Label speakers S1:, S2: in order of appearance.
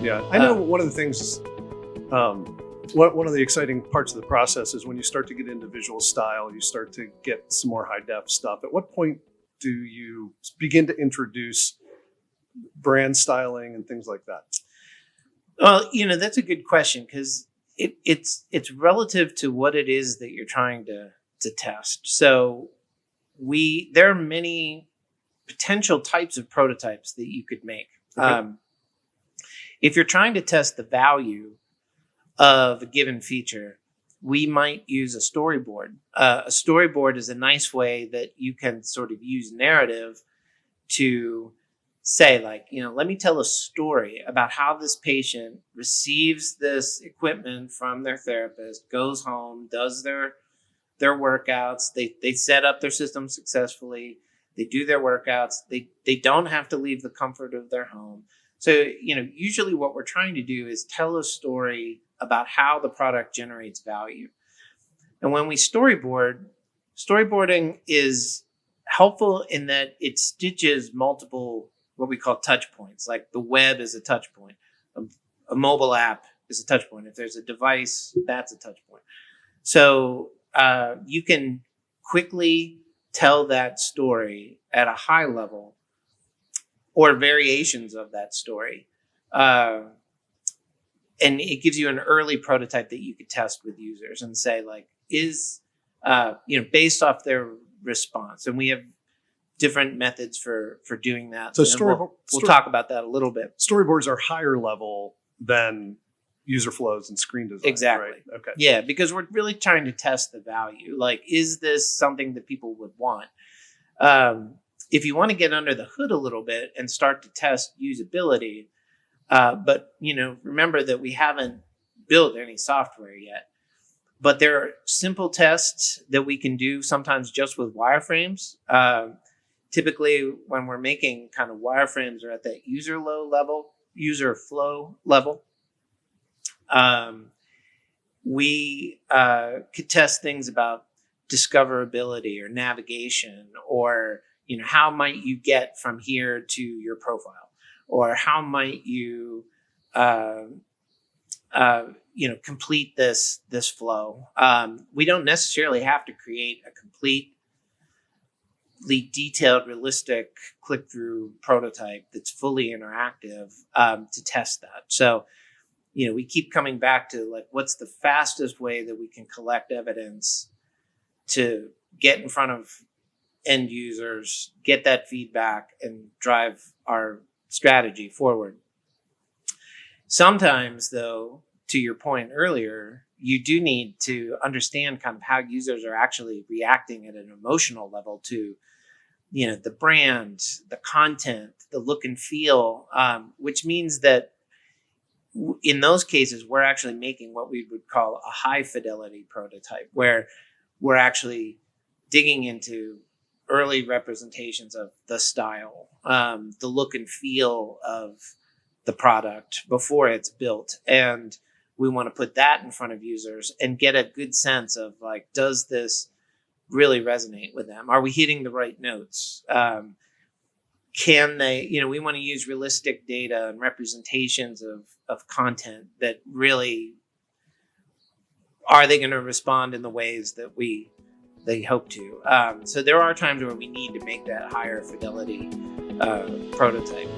S1: Yeah. I know one of the things, one of the exciting parts of the process is when you start to get into visual style, you start to get some more high def stuff. At what point do you begin to introduce brand styling and things like that?
S2: Well, that's a good question, because it's relative to what it is that you're trying to test. So there are many potential types of prototypes that you could make.
S1: Okay.
S2: If you're trying to test the value of a given feature, we might use a storyboard. A storyboard is a nice way that you can sort of use narrative to say, like, let me tell a story about how this patient receives this equipment from their therapist, goes home, does their workouts, they set up their system successfully, they do their workouts, they don't have to leave the comfort of their home. So, usually what we're trying to do is tell a story about how the product generates value. And when we storyboarding is helpful in that it stitches multiple, what we call touch points. Like the web is a touch point. A mobile app is a touch point. If there's a device, that's a touch point. So you can quickly tell that story at a high level, or variations of that story. And it gives you an early prototype that you could test with users and say, like, is, based off their response. And we have different methods for doing that. So we'll talk about that a little bit.
S1: Storyboards are higher level than user flows and screen design.
S2: Exactly.
S1: Right? Okay.
S2: Yeah, because we're really trying to test the value. Like, is this something that people would want? If you want to get under the hood a little bit and start to test usability, but remember that we haven't built any software yet. But there are simple tests that we can do sometimes just with wireframes. Typically, when we're making kind of wireframes are at that user flow level. We could test things about discoverability or navigation, or how might you get from here to your profile, or how might you complete this flow. We don't necessarily have to create a completely detailed, realistic click-through prototype that's fully interactive to test that. So, we keep coming back to, like, what's the fastest way that we can collect evidence to get in front of end users, get that feedback, and drive our strategy forward. Sometimes, though, to your point earlier, you do need to understand kind of how users are actually reacting at an emotional level to, the brand, the content, the look and feel, which means that in those cases, we're actually making what we would call a high fidelity prototype, where we're actually digging into early representations of the style, the look and feel of the product before it's built. And we want to put that in front of users and get a good sense of, like, does this really resonate with them? Are we hitting the right notes? Can they, we want to use realistic data and representations of content that really, are they going to respond in the ways that they hope to? So there are times where we need to make that higher fidelity prototype.